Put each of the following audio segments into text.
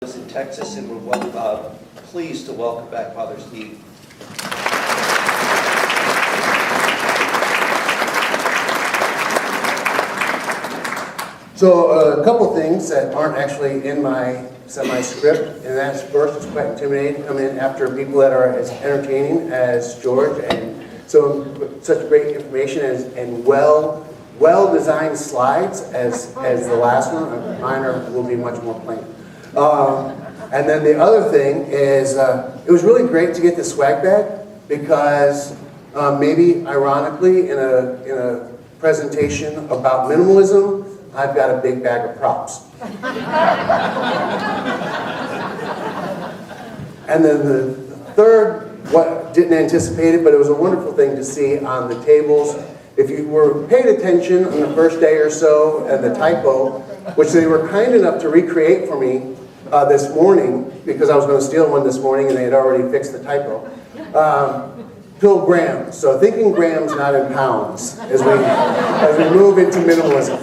In Texas, and we're pleased to welcome back Father Steve. So a couple things that aren't actually in my semi-script, and that's first, it's quite intimidating to come in after people that are as entertaining as George, and so such great information and well-designed slides as the last one. Mine will be much more plain. And then the other thing is, it was really great to get the swag bag because maybe ironically in a presentation about minimalism, I've got a big bag of props. And then the third, what didn't anticipate it, but it was a wonderful thing to see on the tables. If you were paid attention on the first day or so and the typo, which they were kind enough to recreate for me this morning, because I was going to steal one this morning and they had already fixed the typo. Pilgrim. So thinking grams, not in pounds, as we move into minimalism.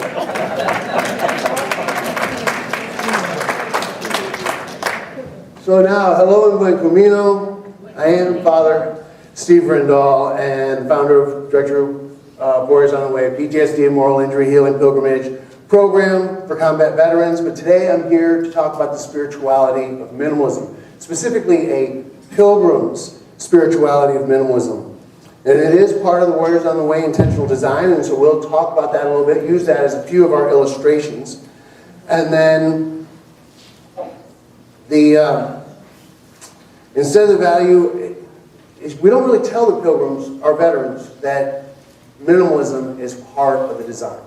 So now, hello and buen camino. I am Father Steve Rindahl and founder of Director of Warriors on the Way, PTSD and Moral Injury Healing Pilgrimage program for combat veterans. But today I'm here to talk about the spirituality of minimalism, specifically a Pilgrim's spirituality of minimalism. And it is part of the Warriors on the Way intentional design, and so we'll talk about that a little bit, use that as a few of our illustrations. And then instead of the value, we don't really tell the Pilgrims, our veterans, that minimalism is part of the design.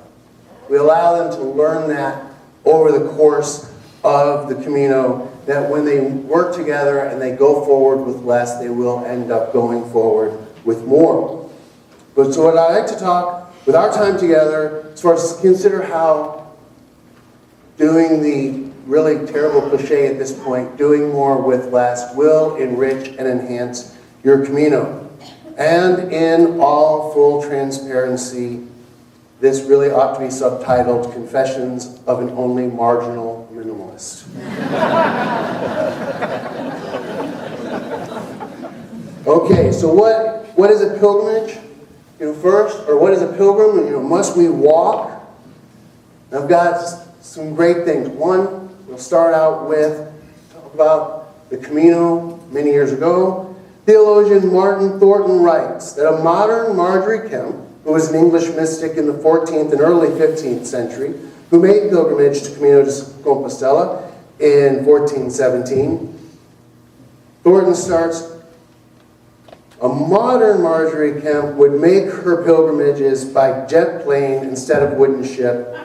We allow them to learn that over the course of the Camino, that when they work together and they go forward with less, they will end up going forward with more. But so what I like to talk with our time together, as far as consider how doing the really terrible cliche at this point, doing more with less, will enrich and enhance your Camino. And in all full transparency, this really ought to be subtitled Confessions of an Only Marginal Minimalist. Okay, so what is a pilgrimage? First, or what is a pilgrim? Must we walk? I've got some great things. One, we'll start out with, talk about the Camino many years ago. Theologian Martin Thornton writes that a modern Marjorie Kemp, who was an English mystic in the 14th and early 15th century, who made pilgrimage to Camino de Compostela in 1417. Thornton starts, a modern Marjorie Kemp would make her pilgrimages by jet plane instead of wooden ship,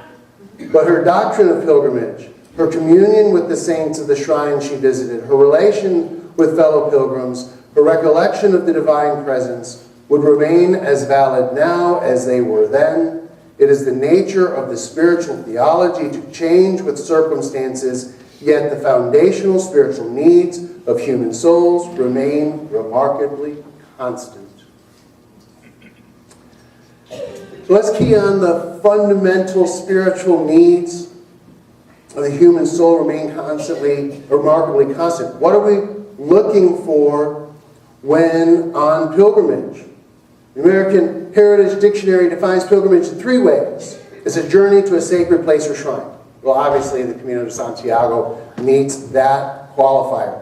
but her doctrine of pilgrimage, her communion with the saints of the shrine she visited, her relation with fellow pilgrims, her recollection of the divine presence, would remain as valid now as they were then. It is the nature of the spiritual theology to change with circumstances, yet the foundational spiritual needs of human souls remain remarkably constant. So let's key on the fundamental spiritual needs of the human soul remain remarkably constant. What are we looking for when on pilgrimage? The American Heritage Dictionary defines pilgrimage in 3 ways. It's a journey to a sacred place or shrine. Well, obviously, the Camino de Santiago meets that qualifier.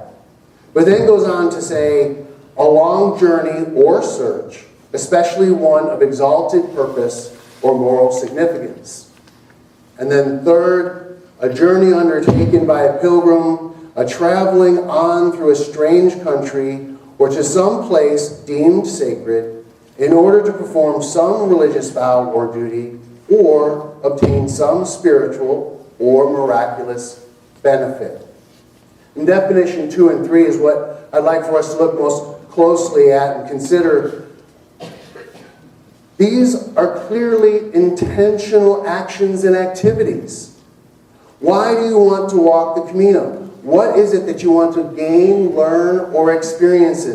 But then goes on to say, a long journey or search, especially one of exalted purpose or moral significance. And then third, a journey undertaken by a pilgrim, a traveling on through a strange country or to some place deemed sacred, in order to perform some religious vow or duty, or obtain some spiritual or miraculous benefit. And definition 2 and 3 is what I'd like for us to look most closely at and consider. These are clearly intentional actions and activities. Why do you want to walk the Camino? What is it that you want to gain, learn, or experience?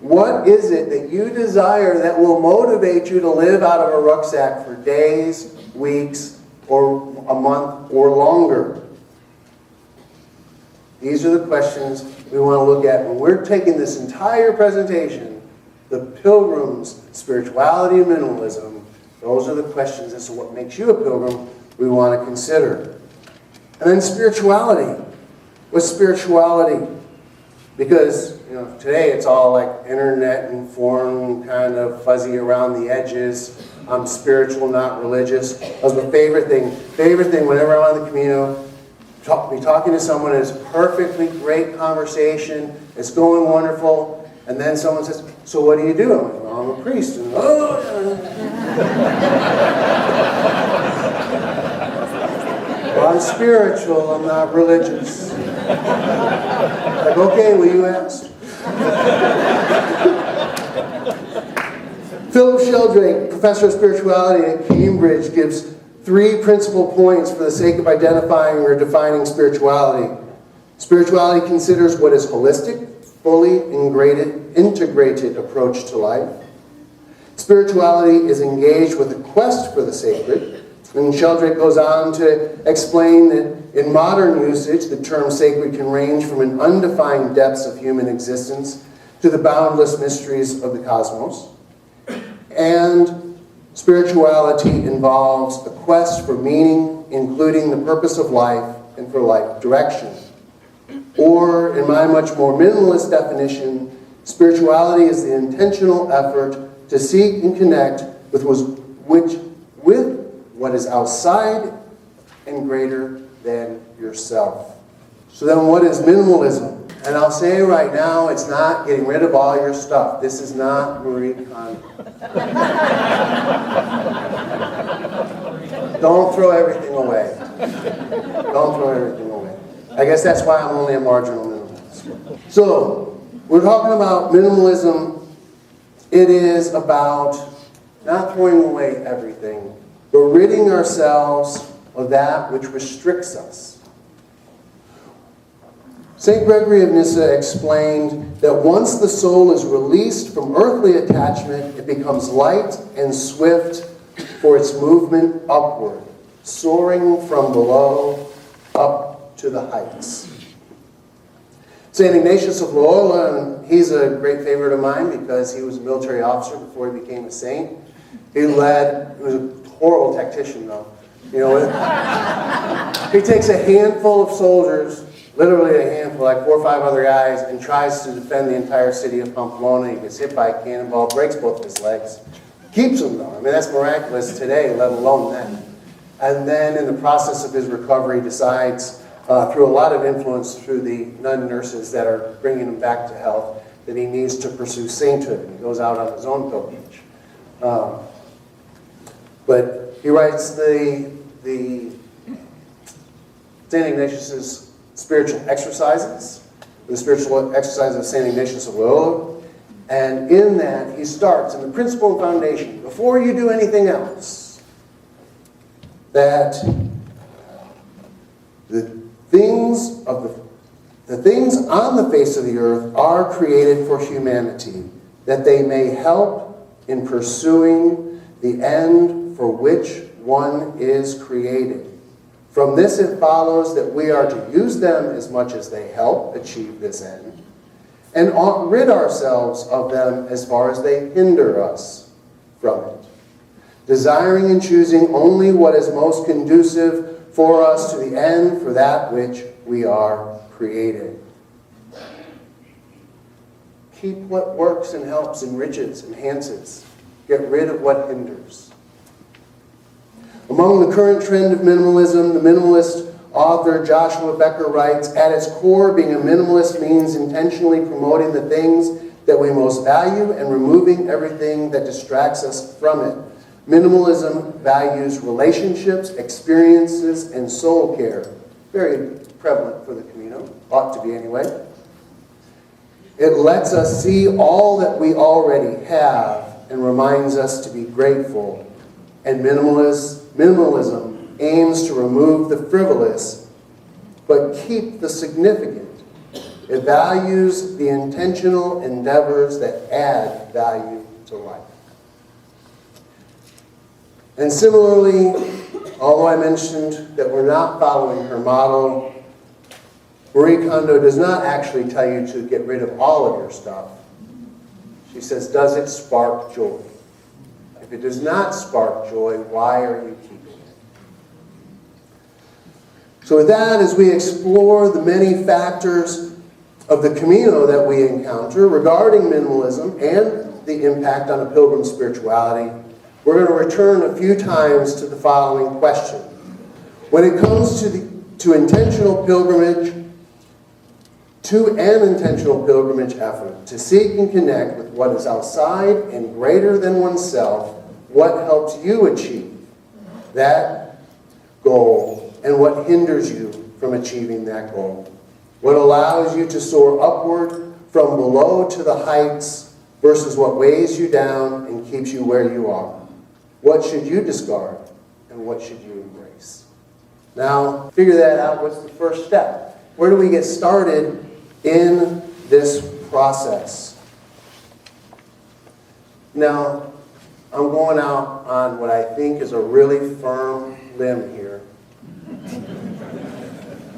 What is it that you desire that will motivate you to live out of a rucksack for days, weeks, or a month or longer? These are the questions we want to look at when we're taking this entire presentation, the Pilgrims, spirituality and minimalism. Those are the questions as to what makes you a pilgrim we want to consider. And then spirituality. What's spirituality? Because today it's all like internet informed, kind of fuzzy around the edges. I'm spiritual, not religious. That was my favorite thing. Whenever I'm on the Camino, be talking to someone, it's perfectly great conversation. It's going wonderful. And then someone says, "So what do you do?" I'm like, "Well, I'm a priest." And, "Oh." "Well, I'm spiritual, I'm not religious." Like, "Okay, will you ask?" Philip Sheldrake, professor of spirituality at Cambridge, gives 3 principal points for the sake of identifying or defining spirituality. Spirituality considers what is holistic, fully integrated approach to life. Spirituality is engaged with a quest for the sacred. And Sheldrake goes on to explain that in modern usage, the term sacred can range from an undefined depths of human existence to the boundless mysteries of the cosmos. And spirituality involves a quest for meaning, including the purpose of life and for life direction. Or, in my much more minimalist definition, spirituality is the intentional effort to seek and connect with what is outside and greater than yourself. So then what is minimalism? And I'll say right now, it's not getting rid of all your stuff. This is not Marie Kondo. Don't throw everything away. Don't throw everything away. I guess that's why I'm only a marginal minimalist. So, we're talking about minimalism. It is about not throwing away everything, but ridding ourselves of that which restricts us. St. Gregory of Nyssa explained that once the soul is released from earthly attachment, it becomes light and swift for its movement upward, soaring from below up to the heights. St. Ignatius of Loyola, and he's a great favorite of mine because he was a military officer before he became a saint. He was a horrible tactician though. He takes a handful of soldiers, literally a handful, like 4 or 5 other guys, and tries to defend the entire city of Pamplona. He gets hit by a cannonball, breaks both of his legs. Keeps him though. I mean, that's miraculous today, let alone then. And then in the process of his recovery, decides, through a lot of influence through the nun nurses that are bringing him back to health, that he needs to pursue sainthood. And he goes out on his own pilgrimage. But he writes the St. Ignatius's spiritual exercises, the spiritual exercises of St. Ignatius of Loyola. And in that, he starts in the principle and foundation, before you do anything else, that the things on the face of the earth are created for humanity, that they may help in pursuing the end for which one is created. From this it follows that we are to use them as much as they help achieve this end, and rid ourselves of them as far as they hinder us from it, desiring and choosing only what is most conducive for us to the end for that which we are created. Keep what works and helps, enriches, enhances. Get rid of what hinders. Among the current trend of minimalism, the minimalist author Joshua Becker writes, "At its core, being a minimalist means intentionally promoting the things that we most value and removing everything that distracts us from it. Minimalism values relationships, experiences, and soul care." Very prevalent for the Camino, ought to be anyway. It lets us see all that we already have and reminds us to be grateful. And minimalism aims to remove the frivolous, but keep the significant. It values the intentional endeavors that add value to life. And similarly, although I mentioned that we're not following her model, Marie Kondo does not actually tell you to get rid of all of your stuff. She says, does it spark joy? If it does not spark joy, why are you keeping it? So with that, as we explore the many factors of the Camino that we encounter regarding minimalism and the impact on a pilgrim's spirituality, we're going to return a few times to the following question. When it comes to intentional pilgrimage, to an intentional pilgrimage effort, to seek and connect with what is outside and greater than oneself, what helps you achieve that goal and what hinders you from achieving that goal? What allows you to soar upward from below to the heights versus what weighs you down and keeps you where you are? What should you discard and what should you embrace? Now, figure that out. What's the first step? Where do we get started in this process? Now, I'm going out on what I think is a really firm limb here.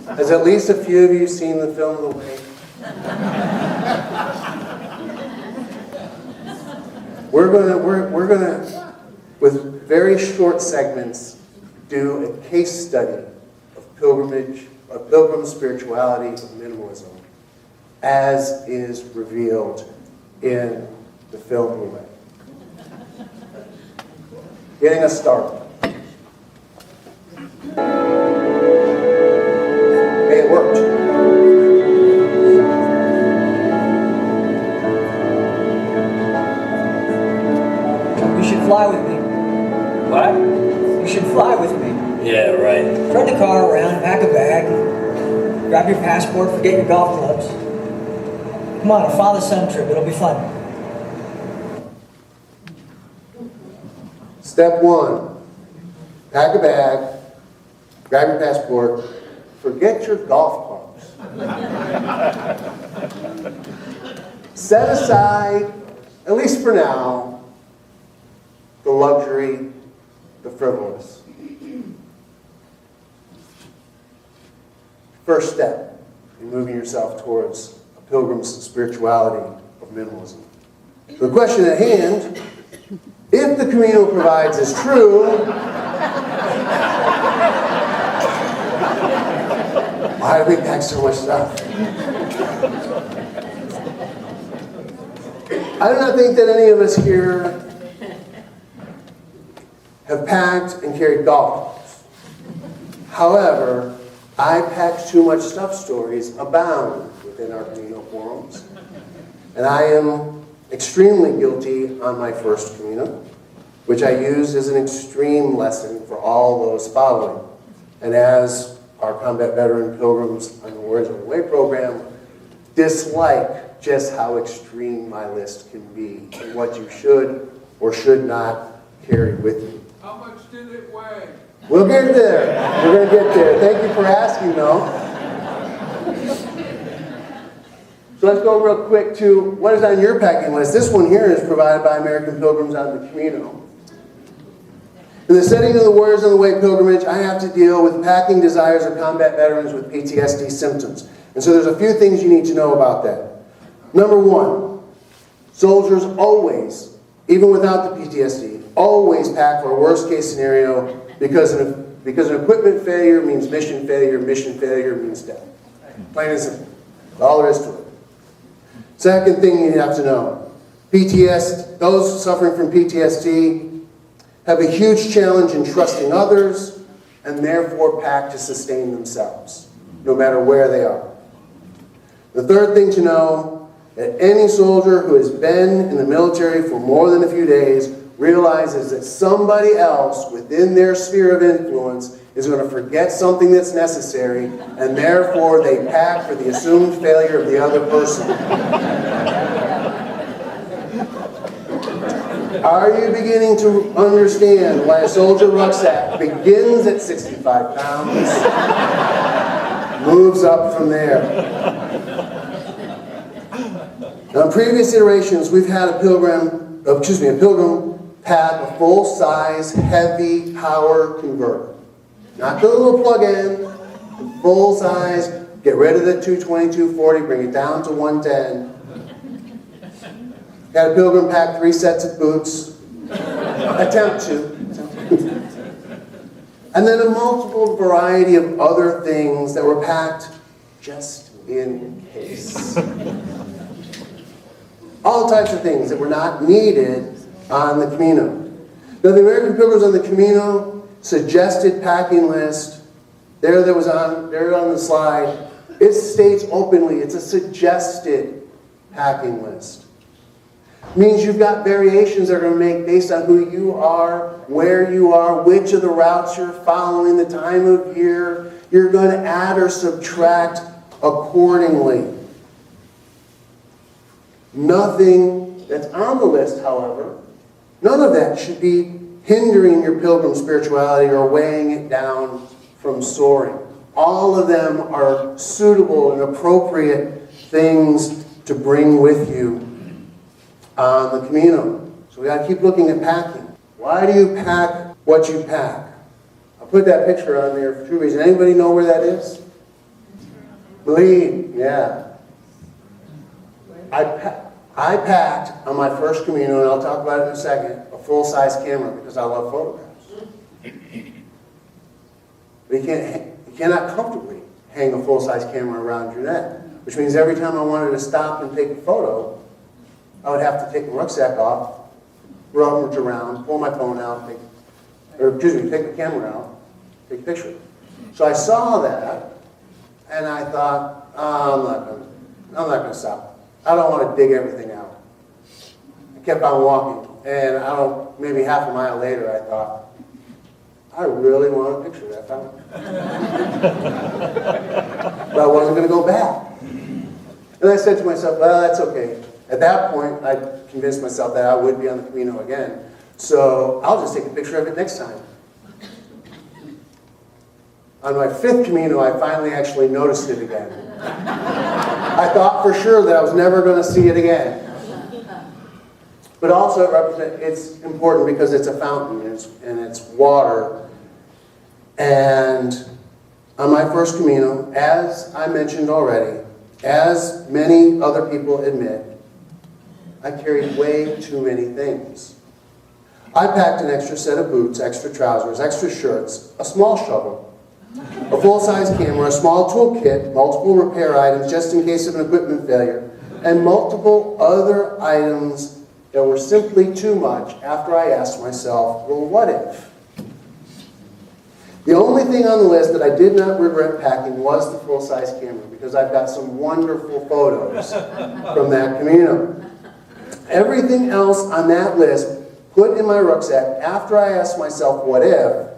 Has at least a few of you seen the film The Way? We're gonna, with very short segments, do a case study of pilgrimage, of pilgrim spirituality, of minimalism, as is revealed in the film The Way. Getting us started. Hey, it worked. You should fly with me. What? You should fly with me. Yeah, right. Turn the car around, pack a bag, grab your passport, forget your golf clubs. Come on, a father-son trip. It'll be fun. Step one, pack a bag, grab your passport, forget your golf clubs. Set aside, at least for now, the luxury, the frivolous. First step in moving yourself towards a pilgrim's spirituality of minimalism. So the question at hand, if the Camino provides is true, why do we pack so much stuff? I do not think that any of us here have packed and carried golf clubs. However, I packed too much stuff stories abound within our Camino forums, and I am extremely guilty on my first Camino, which I used as an extreme lesson for all those following. And as our combat veteran pilgrims on the Warriors of the Way program dislike just how extreme my list can be and what you should or should not carry with you. How much did it weigh? We'll get there. We're going to get there. Thank you for asking, though. So let's go real quick to what is on your packing list. This one here is provided by American Pilgrims on the Camino. In the setting of the Warriors on the Way pilgrimage, I have to deal with packing desires of combat veterans with PTSD symptoms. And so there's a few things you need to know about that. Number one, soldiers always, even without the PTSD, always pack for a worst case scenario because an equipment failure means mission failure means death. Plain and simple. That's all there is to it. Second thing you have to know, those suffering from PTSD have a huge challenge in trusting others and therefore pack to sustain themselves, no matter where they are. The third thing to know, that any soldier who has been in the military for more than a few days realizes that somebody else within their sphere of influence is going to forget something that's necessary, and therefore they pack for the assumed failure of the other person. Are you beginning to understand why a soldier rucksack begins at 65 pounds, moves up from there? Now, in previous iterations, we've had a pilgrim pack a full-size, heavy power converter. Not the little plug-in, the full-size Get rid of the 220, 240, bring it down to 110. Had a Pilgrim pack 3 sets of boots. Attempt to. And then a multiple variety of other things that were packed just in case. All types of things that were not needed on the Camino. Now, the American Pilgrims on the Camino suggested packing list, there on the slide, it states openly, it's a suggested packing list. Means you've got variations that are going to make based on who you are, where you are, which of the routes you're following, the time of year. You're going to add or subtract accordingly. Nothing that's on the list, however, none of that should be hindering your pilgrim spirituality or weighing it down from soaring. All of them are suitable and appropriate things to bring with you on the Camino. So we got to keep looking at packing. Why do you pack what you pack? I'll put that picture on there for 2 reasons. Anybody know where that is? Bleed, yeah. I packed on my first Camino, and I'll talk about it in a second, a full-size camera because I love photographs. But you cannot comfortably hang a full-size camera around your neck, which means every time I wanted to stop and take a photo, I would have to take the rucksack off, rummage around, pull my phone out, take the camera out, take a picture. So I saw that, and I thought, oh, I'm not going to stop. I don't want to dig everything out. I kept on walking, and maybe half a mile later, I thought, I really want a picture of that fountain. But I wasn't going to go back. And I said to myself, well, that's okay. At that point, I convinced myself that I would be on the Camino again. So I'll just take a picture of it next time. On my 5th Camino, I finally actually noticed it again. I thought for sure that I was never going to see it again. But also it's important because it's a fountain and it's water. And on my first Camino, as I mentioned already, as many other people admit, I carried way too many things. I packed an extra set of boots, extra trousers, extra shirts, a small shovel, a full-size camera, a small toolkit, multiple repair items just in case of an equipment failure, and multiple other items that were simply too much after I asked myself, well, what if? The only thing on the list that I did not regret packing was the full-size camera because I've got some wonderful photos from that Camino. Everything else on that list put in my rucksack after I asked myself, what if?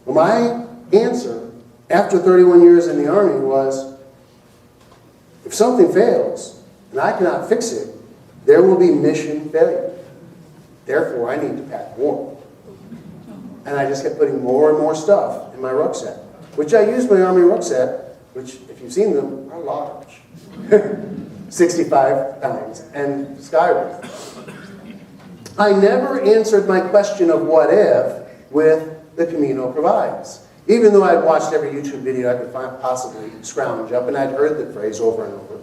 Well, my answer after 31 years in the Army was, if something fails and I cannot fix it, there will be mission failure. Therefore, I need to pack more. And I just kept putting more and more stuff in my rucksack, which I used my Army rucksack, which, if you've seen them, are large. 65 pounds and skyward. I never answered my question of what if with the Camino provides. Even though I'd watched every YouTube video I could possibly scrounge up, and I'd heard the phrase over and over.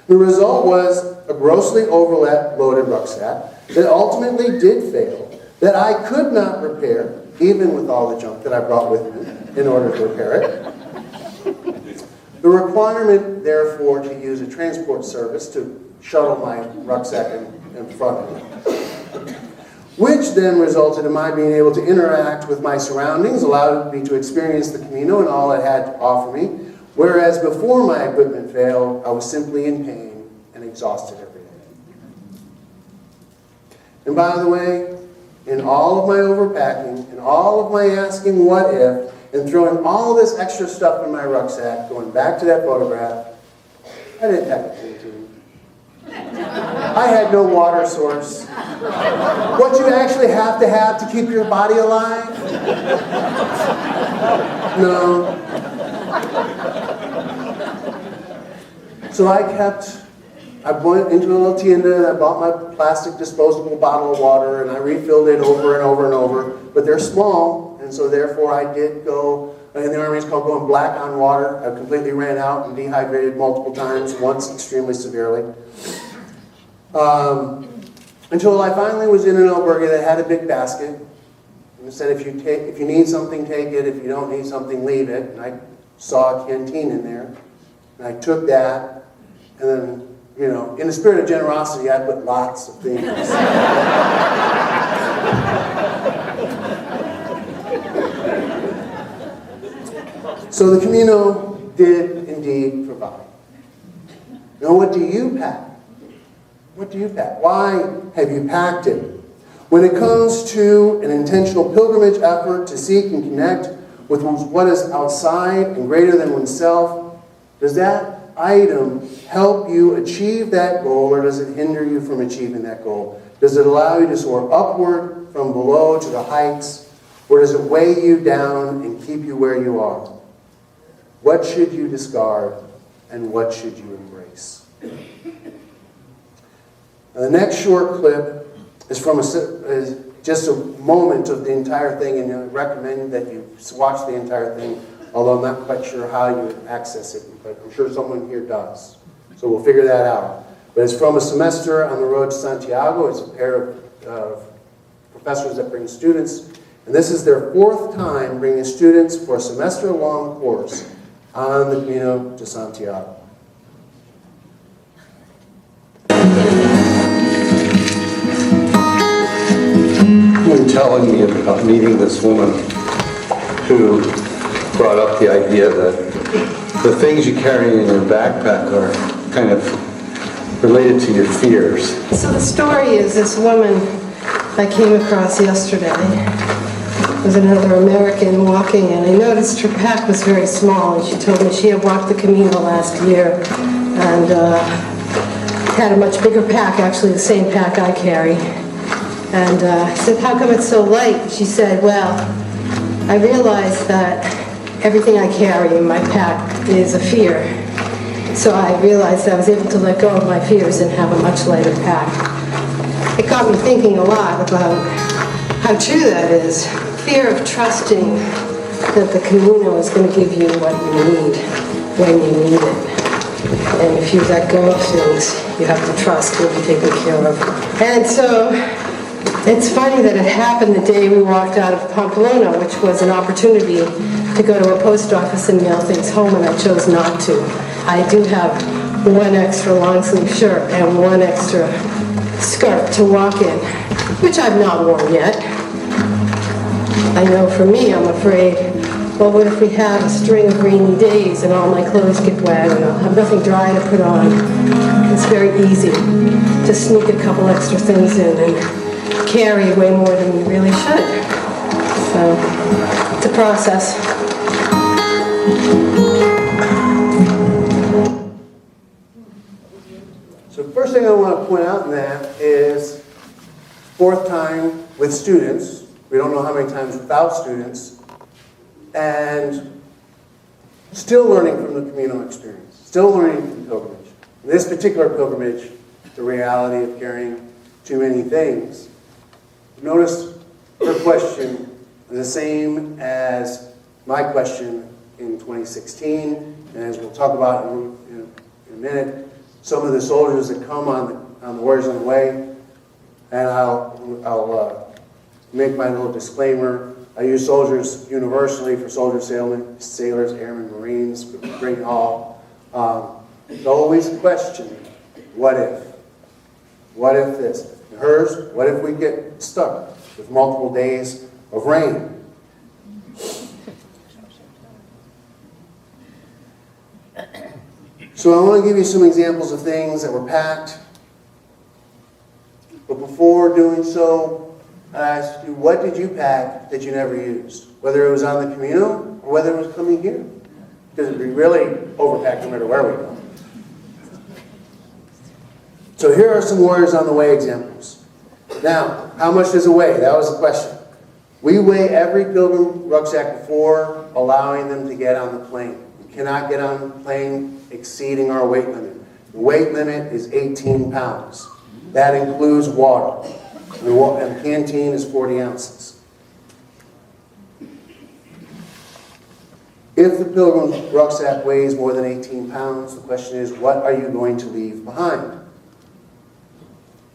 The result was a grossly overloaded rucksack that ultimately did fail, that I could not repair, even with all the junk that I brought with me in order to repair it. The requirement, therefore, to use a transport service to shuttle my rucksack in front of me, which then resulted in my being able to interact with my surroundings, allowed me to experience the Camino and all it had to offer me, whereas before my equipment failed, I was simply in pain and exhausted every day. And by the way, in all of my overpacking, in all of my asking what if, and throwing all this extra stuff in my rucksack, going back to that photograph, I didn't have a tube. I had no water source. What you actually have to keep your body alive? No. So I went into a little tienda and I bought my plastic disposable bottle of water and I refilled it over and over and over. But they're small, and so therefore I did go in the Army, it's called going black on water. I completely ran out and dehydrated multiple times, once extremely severely. Until I finally was in an albergue that had a big basket. And it said, if you need something, take it. If you don't need something, leave it. And I saw a canteen in there. And I took that. And then, you know, in the spirit of generosity, I put lots of things. So the Camino did indeed provide. Now, what do you pack? What do you pack? Why have you packed it? When it comes to an intentional pilgrimage effort to seek and connect with what is outside and greater than oneself, does that item help you achieve that goal, or does it hinder you from achieving that goal? Does it allow you to soar upward from below to the heights, or does it weigh you down and keep you where you are? What should you discard, and what should you embrace? Now, the next short clip is from just a moment of the entire thing, and I recommend that you watch the entire thing, although I'm not quite sure how you would access it, but I'm sure someone here does. So we'll figure that out. But it's from a semester on the road to Santiago. It's a pair of professors that bring students, and this is their 4th time bringing students for a semester-long course on the Camino de Santiago. When telling me about meeting this woman who brought up the idea that the things you carry in your backpack are kind of related to your fears. So the story is this woman I came across yesterday was another American walking, and I noticed her pack was very small, and she told me she had walked the Camino last year and had a much bigger pack, actually the same pack I carry. And I said, how come it's so light? She said, well, I realized that everything I carry in my pack is a fear. So I realized I was able to let go of my fears and have a much lighter pack. It got me thinking a lot about how true that is. Fear of trusting that the Camino is going to give you what you need when you need it. And if you let go of things, you have to trust will be taken care of. And so it's funny that it happened the day we walked out of Pamplona, which was an opportunity to go to a post office and mail things home, and I chose not to. I do have one extra long sleeve shirt and one extra skirt to walk in, which I've not worn yet. I know for me, I'm afraid, well, what if we have a string of rainy days and all my clothes get wet and I'll have nothing dry to put on? It's very easy to sneak a couple extra things in and carry way more than you really should. So it's a process. So the first thing I want to point out in that is 4th time with students. We don't know how many times without students. And still learning from the Camino experience. Still learning from pilgrimage. In this particular pilgrimage, the reality of carrying too many things. Notice her question is the same as my question in 2016. And as we'll talk about in a minute, some of the soldiers that come on the Warriors on the Way, and I'll make my little disclaimer. I use soldiers universally for soldiers, sailors, airmen, Marines, bring all. It's always a question, what if? What if this? And hers, what if we get stuck with multiple days of rain? So I want to give you some examples of things that were packed. But before doing so, I asked you, what did you pack that you never used? Whether it was on the Camino or whether it was coming here. Because we really overpack no matter where we go. So here are some Warriors on the Way examples. Now, how much does it weigh? That was the question. We weigh every Pilgrim rucksack before allowing them to get on the plane. We cannot get on the plane exceeding our weight limit. The weight limit is 18 pounds. That includes water. And canteen is 40 ounces. If the pilgrim's rucksack weighs more than 18 pounds, the question is, what are you going to leave behind?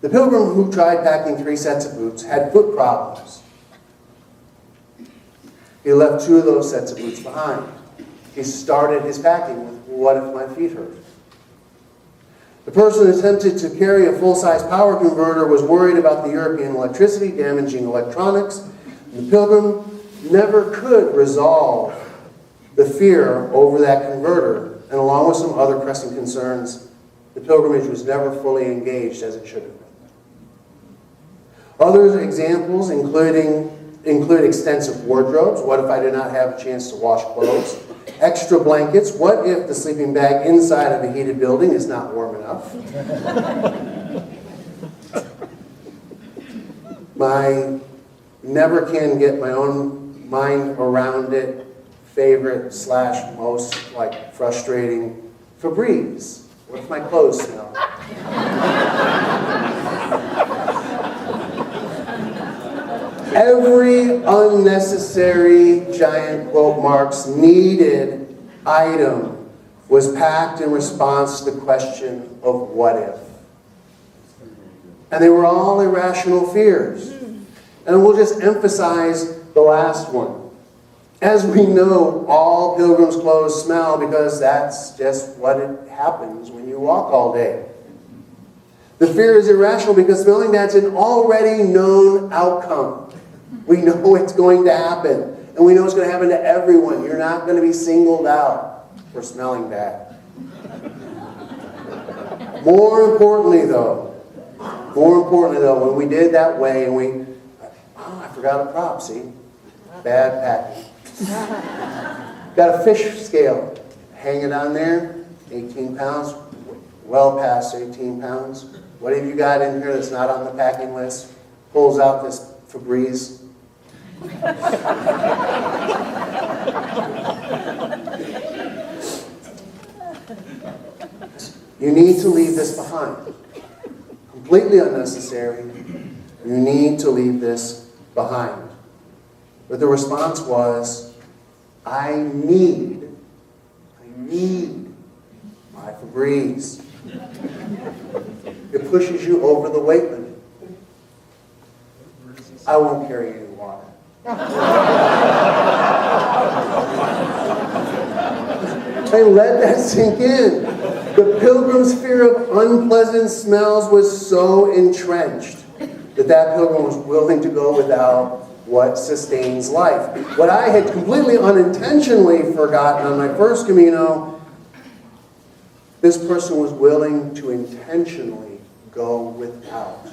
The pilgrim who tried packing 3 sets of boots had foot problems. He left 2 of those sets of boots behind. He started his packing with, what if my feet hurt? The person who attempted to carry a full-size power converter was worried about the European electricity damaging electronics. The pilgrim never could resolve the fear over that converter, and along with some other pressing concerns, the pilgrimage was never fully engaged as it should have been. Other examples include extensive wardrobes. What if I did not have a chance to wash clothes? Extra blankets. What if the sleeping bag inside of a heated building is not warm enough? My never can get my own mind around it favorite / most frustrating Febreze. What if my clothes smell? Every unnecessary, giant quote marks, needed item was packed in response to the question of what if. And they were all irrational fears. And we'll just emphasize the last one. As we know, all pilgrims' clothes smell because that's just what it happens when you walk all day. The fear is irrational because smelling bad's an already known outcome. We know it's going to happen. And we know it's going to happen to everyone. You're not going to be singled out for smelling bad. More importantly though, when we did that way and I forgot a prop, see? Bad packing. Got a fish scale. Hang it on there, 18 pounds, well past 18 pounds. What have you got in here that's not on the packing list? Pulls out this Febreze. You need to leave this behind. Completely unnecessary. You need to leave this behind. But the response was, I need my Febreze. It pushes you over the weight limit. I won't carry any water. And let that sink in. The pilgrim's fear of unpleasant smells was so entrenched that pilgrim was willing to go without what sustains life. What I had completely unintentionally forgotten on my first Camino, this person was willing to intentionally go without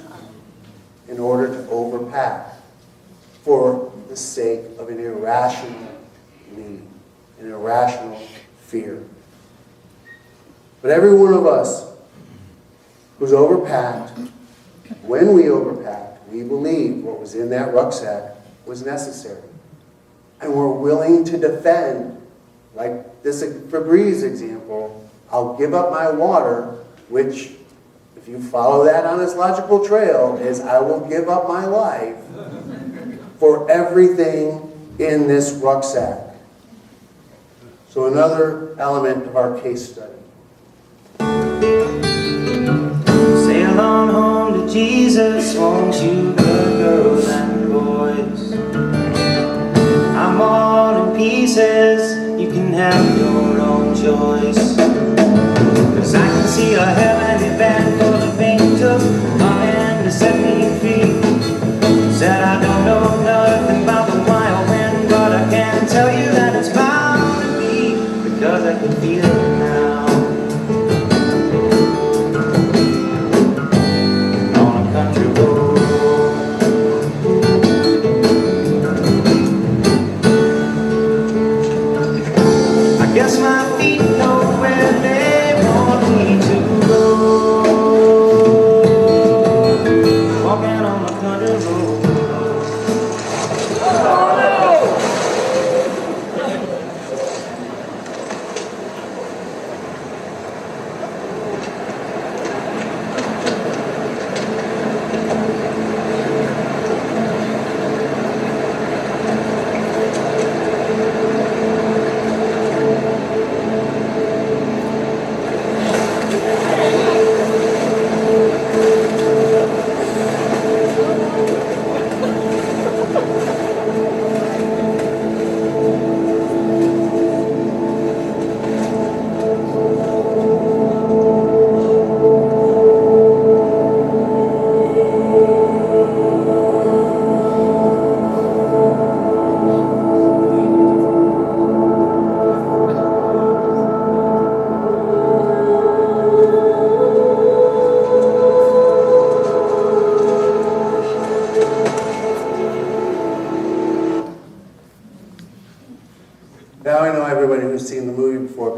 in order to overpack for the sake of an irrational need, an irrational fear. But every one of us who's overpacked, when we overpacked, we believed what was in that rucksack was necessary. And we're willing to defend, like this Febreze example, I'll give up my water, which, if you follow that on its logical trail, is I will give up my life for everything in this rucksack. So another element of our case study. Sail on home to Jesus, won't you, good girls and boys? I'm all in pieces, you can have your own choice. 'Cause I can see a heavenly band full of angels coming to set me free. Said I don't know nothing about the wild wind, but I can tell you that it's bound to be, because I can feel it now. On a country road, I guess my feet know where they want me to go. Walking on a country road.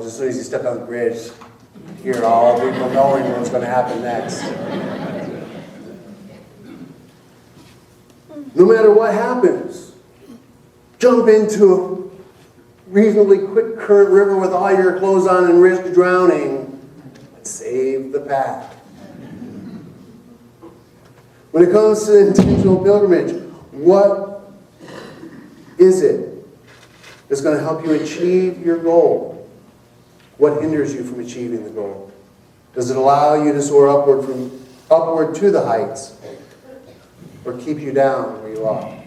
as soon as you stepped on the bridge, you hear all people knowing what's going to happen next. No matter what happens, jump into a reasonably quick current river with all your clothes on and risk drowning, but save the pack. When it comes to intentional pilgrimage, what is it that's going to help you achieve your goal? What hinders you from achieving the goal? Does it allow you to soar upward to the heights, or keep you down where you are?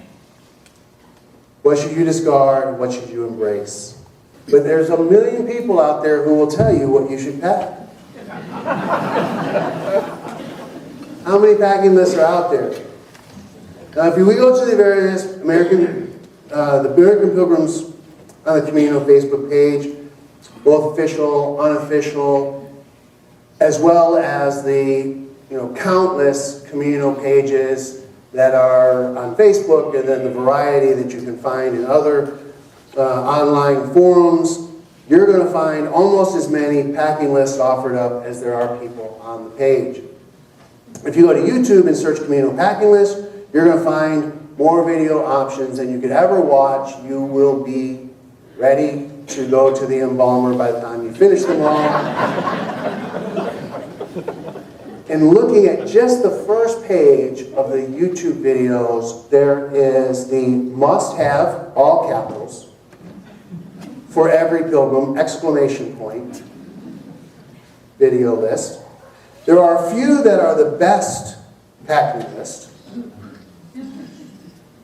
What should you discard? What should you embrace? But there's a million people out there who will tell you what you should pack. How many packing lists are out there? Now, if we go to the various American Pilgrims on the Camino Facebook page, both official, unofficial, as well as the countless Camino pages that are on Facebook, and then the variety that you can find in other online forums, you're going to find almost as many packing lists offered up as there are people on the page. If you go to YouTube and search Camino packing list, you're going to find more video options than you could ever watch. You will be ready to go to the embalmer by the time you finish them all. And looking at just the first page of the YouTube videos, there is the must-have, all capitals, for every pilgrim, exclamation point, video list. There are a few that are the best packing list.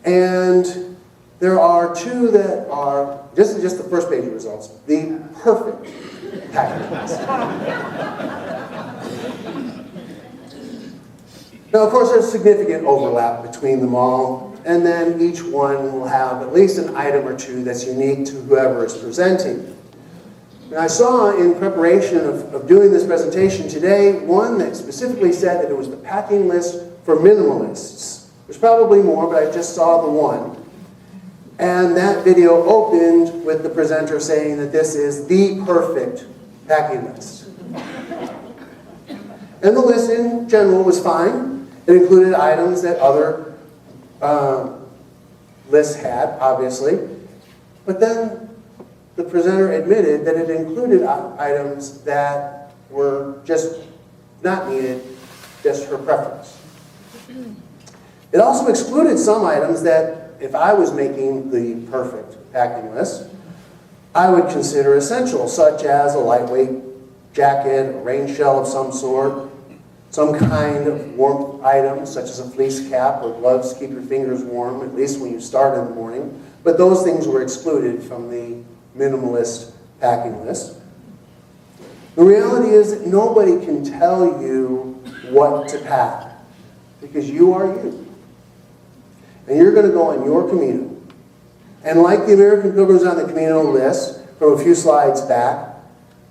And there are two that are, just the first page of results, the perfect packing list. Now, of course, there's significant overlap between them all, and then each one will have at least an item or two that's unique to whoever is presenting. And I saw in preparation of doing this presentation today, one that specifically said that it was the packing list for minimalists. There's probably more, but I just saw the one. And that video opened with the presenter saying that this is the perfect packing list. And the list in general was fine. It included items that other lists had, obviously. But then the presenter admitted that it included items that were just not needed, just her preference. It also excluded some items that, if I was making the perfect packing list, I would consider essential, such as a lightweight jacket, a rain shell of some sort, some kind of warmth item, such as a fleece cap or gloves to keep your fingers warm, at least when you start in the morning. But those things were excluded from the minimalist packing list. The reality is that nobody can tell you what to pack, because you are you. And you're going to go on your Camino. And like the American Pilgrims on the Camino list, from a few slides back,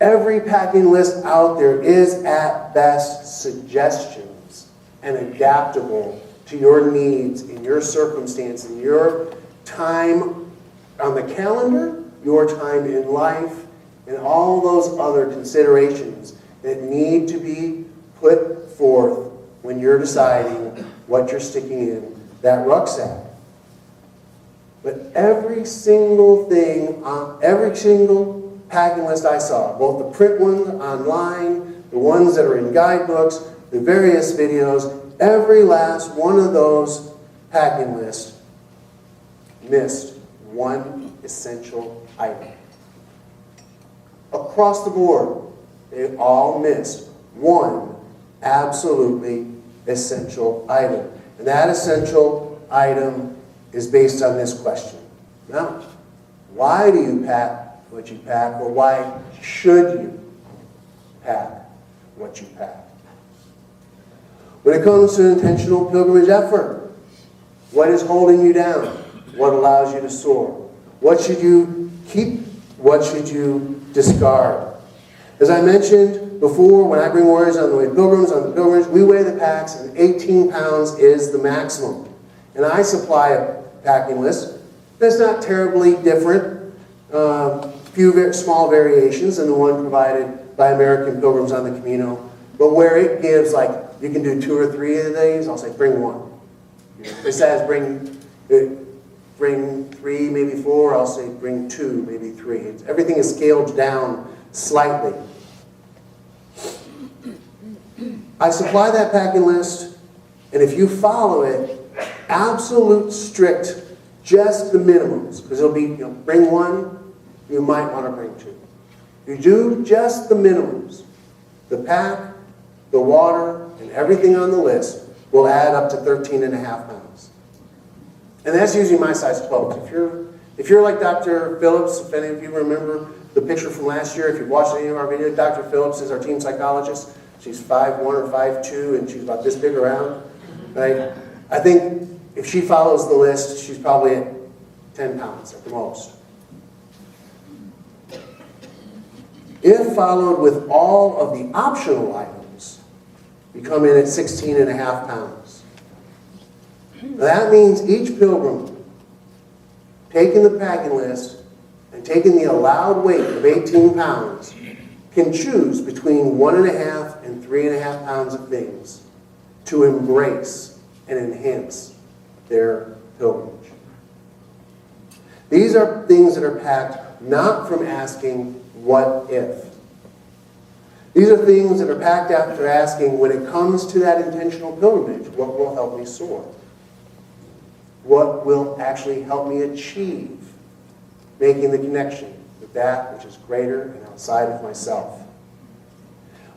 every packing list out there is at best suggestions and adaptable to your needs and your circumstance and your time on the calendar, your time in life, and all those other considerations that need to be put forth when you're deciding what you're sticking in that rucksack. But every single thing, every single packing list I saw, both the print ones online, the ones that are in guidebooks, the various videos, every last one of those packing lists missed one essential item. Across the board, they all missed one absolutely essential item. And that essential item is based on this question. Now, why do you pack what you pack, or why should you pack what you pack? When it comes to intentional pilgrimage effort, what is holding you down? What allows you to soar? What should you keep? What should you discard? As I mentioned before, when I bring warriors on the pilgrimage, we weigh the packs, and 18 pounds is the maximum. And I supply a packing list that's not terribly different few small variations than the one provided by American Pilgrims on the Camino. But where it gives, like, you can do 2 or 3 of these, I'll say bring 1. If it says bring 3, maybe 4, I'll say bring 2, maybe 3. Everything is scaled down slightly. I supply that packing list, and if you follow it, absolute strict, just the minimums, because it'll be, bring 1, you might want to bring 2. You do just the minimums. The pack, the water, and everything on the list will add up to 13.5 pounds. And that's usually my size clothes. If you're like Dr. Phillips, if any of you remember the picture from last year, if you've watched any of our videos, Dr. Phillips is our team psychologist. She's 5'1" or 5'2", and she's about this big around, right? I think if she follows the list, she's probably at 10 pounds at the most. If followed with all of the optional items, you come in at 16.5 pounds. Now that means each pilgrim taking the packing list and taking the allowed weight of 18 pounds can choose between 1.5 and 3.5 pounds of things to embrace and enhance their pilgrimage. These are things that are packed not from asking, what if? These are things that are packed after asking, when it comes to that intentional pilgrimage, what will help me soar? What will actually help me achieve making the connection with that which is greater and outside of myself?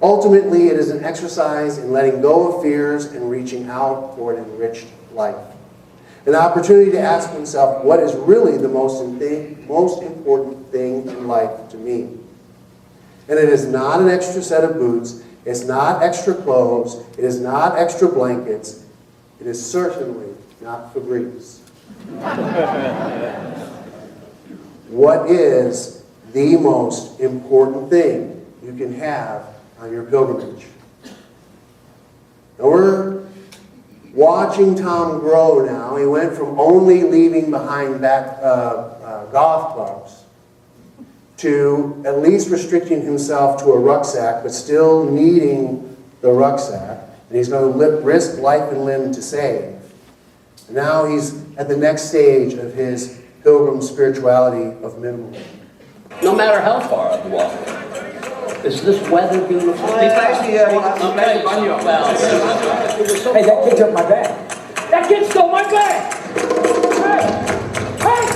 Ultimately, it is an exercise in letting go of fears and reaching out for an enriched life. An opportunity to ask oneself, what is really the most important thing in life to me? And it is not an extra set of boots, it's not extra clothes, it is not extra blankets, it is certainly not Febreze. What is the most important thing you can have on your pilgrimage? Now we're watching Tom grow now. He went from only leaving behind golf clubs to at least restricting himself to a rucksack, but still needing the rucksack. And he's going to risk life and limb to save. And now he's at the next stage of his pilgrim spirituality of minimalism. No matter how far I've walked, is this weather beautiful? Hey, that kid took my bag. That kid stole my bag! Hey! Hey!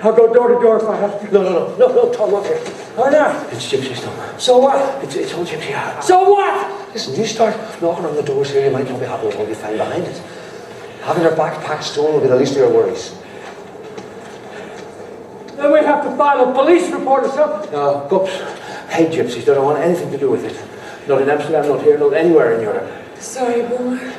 I'll go door to door if I have to. No, Tom, not here. Why not? It's gypsies, Tom. So what? It's all gypsy. So what? Listen, you start knocking on the doors here, you might not be happy with what you find behind it. Having your backpack stolen will be the least of your worries. Then we have to file a police report or something. No, Gups hate gypsies. They don't want anything to do with it. Not in Amsterdam, not here, not anywhere in Europe. Sorry, Boomer.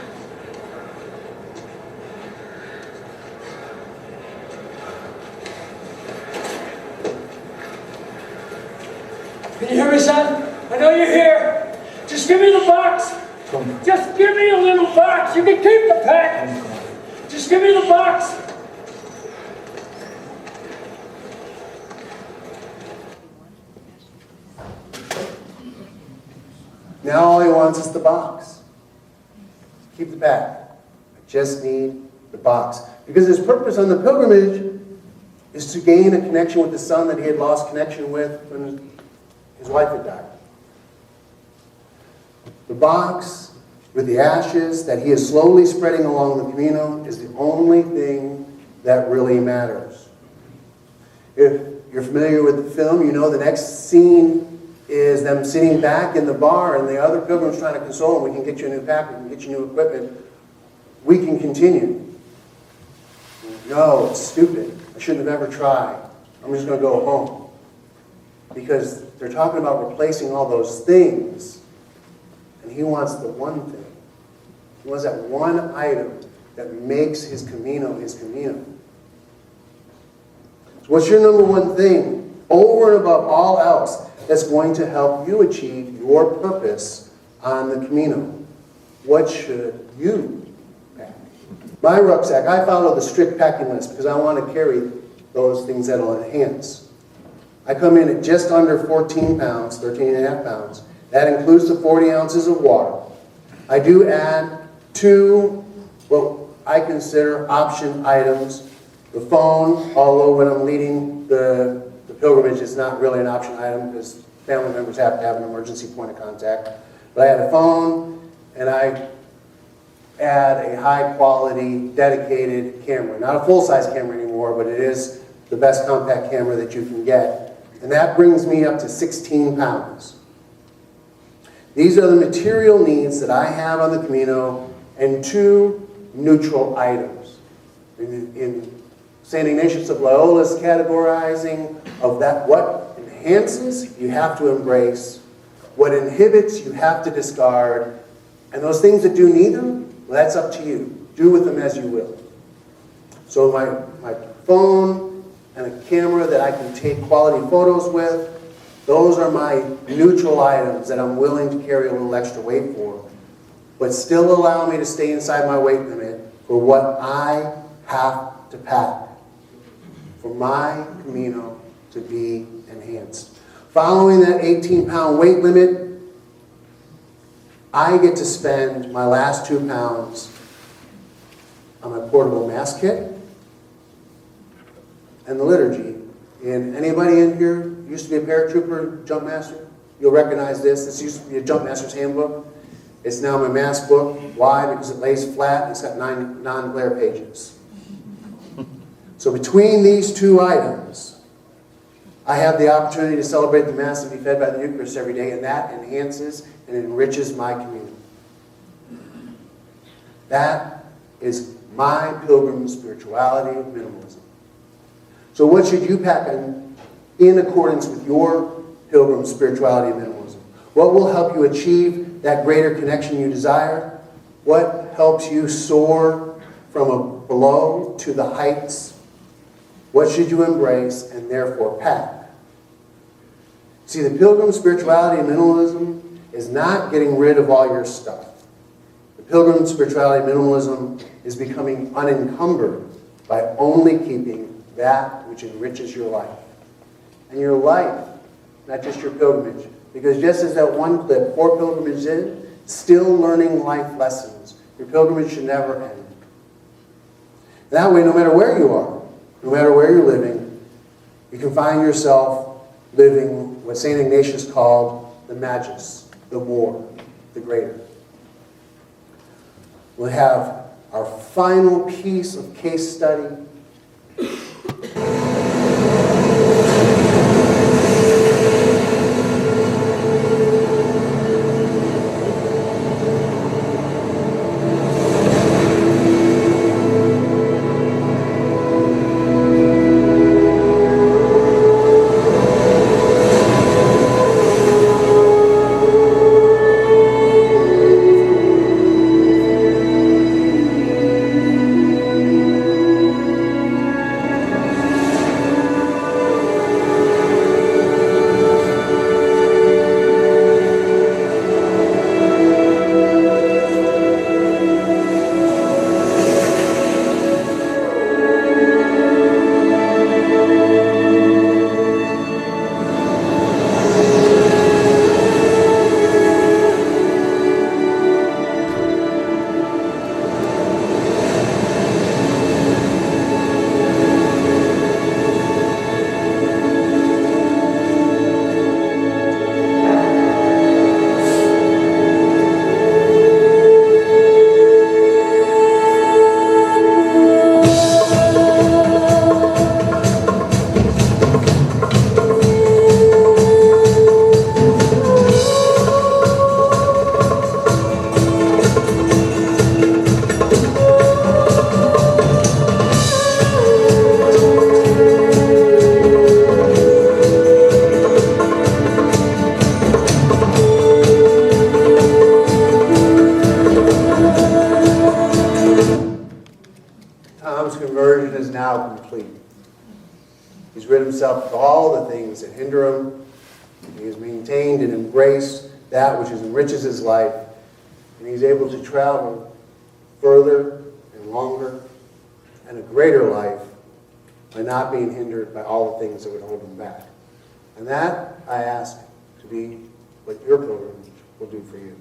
Can you hear me, son? I know you're here. Just give me the box. Come. Just give me a little box. You can keep the pack. Just give me the box. Now all he wants is the box. Keep the bag. I just need the box. Because his purpose on the pilgrimage is to gain a connection with the son that he had lost connection with when his wife had died. The box with the ashes that he is slowly spreading along the Camino is the only thing that really matters. If you're familiar with the film, you know the next scene is them sitting back in the bar and the other pilgrims trying to console them. We can get you a new pack, we can get you new equipment. We can continue. No, it's stupid. I shouldn't have ever tried. I'm just going to go home. Because they're talking about replacing all those things. And he wants the one thing. He wants that one item that makes his Camino his Camino. So what's your number one thing, over and above all else, that's going to help you achieve your purpose on the Camino? What should you pack? My rucksack, I follow the strict packing list because I want to carry those things that will enhance. I come in at just under 14 pounds, 13 and a half pounds. That includes the 40 ounces of water. I do add 2, what I consider option items. The phone, although when I'm leading the pilgrimage, it's not really an option item because family members have to have an emergency point of contact. But I add a phone, and I add a high-quality, dedicated camera. Not a full-size camera anymore, but it is the best compact camera that you can get. And that brings me up to 16 pounds. These are the material needs that I have on the Camino, and 2 neutral items. In St. Ignatius of Loyola's categorizing of that, what enhances, you have to embrace. What inhibits, you have to discard. And those things that do neither, well, that's up to you. Do with them as you will. So my phone and a camera that I can take quality photos with, those are my neutral items that I'm willing to carry a little extra weight for, but still allow me to stay inside my weight limit for what I have to pack for my Camino to be enhanced. Following that 18-pound weight limit, I get to spend my last 2 pounds on my portable mass kit and the liturgy. And anybody in here used to be a paratrooper, jump master? You'll recognize this. This used to be a jump master's handbook. It's now my mass book. Why? Because it lays flat and it's got 9 non-glare pages. So between these 2 items, I have the opportunity to celebrate the Mass and be fed by the Eucharist every day, and that enhances and enriches my community. That is my pilgrim spirituality of minimalism. So what should you pack in accordance with your pilgrim spirituality of minimalism? What will help you achieve that greater connection you desire? What helps you soar from a below to the heights? What should you embrace and therefore pack? See, the pilgrim spirituality of minimalism is not getting rid of all your stuff. The pilgrim spirituality of minimalism is becoming unencumbered by only keeping that which enriches your life. And your life, not just your pilgrimage. Because just as that one clip, 4 pilgrimages in, still learning life lessons. Your pilgrimage should never end. That way, no matter where you are, no matter where you're living, you can find yourself living what St. Ignatius called the magis, the more, the greater. We'll have our final piece of case study. conversion is now complete. He's rid himself of all the things that hinder him. He has maintained and embraced that which enriches his life, and he's able to travel further and longer and a greater life by not being hindered by all the things that would hold him back. And that, I ask to be what your pilgrimage will do for you.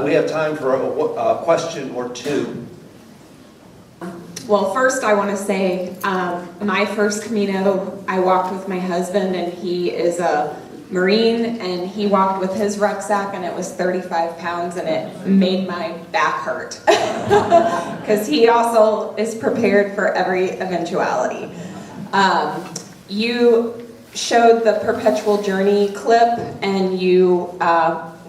We have time for a question or two. Well, first I want to say my first Camino, I walked with my husband, and he is a Marine, and he walked with his rucksack, and it was 35 pounds, and it made my back hurt because he also is prepared for every eventuality. You showed the Perpetual Journey clip, and you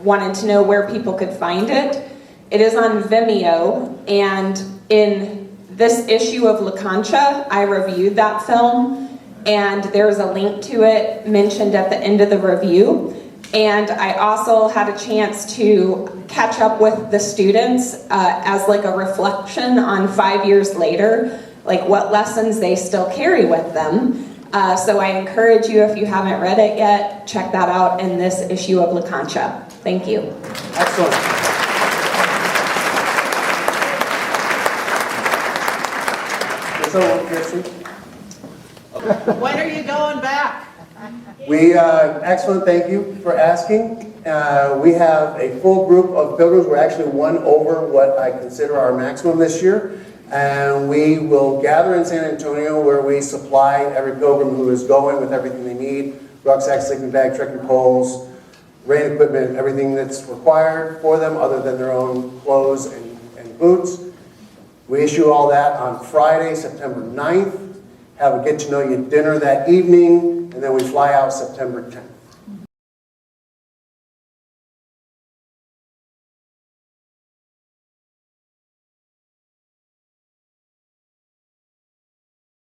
wanted to know where people could find it. It is on Vimeo, and in this issue of La Concha, I reviewed that film, and there's a link to it mentioned at the end of the review. And I also had a chance to catch up with the students as like a reflection on 5 years later, like what lessons they still carry with them. So I encourage you, if you haven't read it yet, check that out in this issue of La Concha. Thank you. Excellent. So, Kirsten? When are you going back? Excellent, thank you for asking. We have a full group of pilgrims. We're actually one over what I consider our maximum this year. And we will gather in San Antonio, where we supply every pilgrim who is going with everything they need: rucksack, sleeping bag, trekking poles, rain equipment, everything that's required for them other than their own clothes and boots. We issue all that on Friday, September 9th, have a get-to-know-you dinner that evening, and then we fly out September 10th.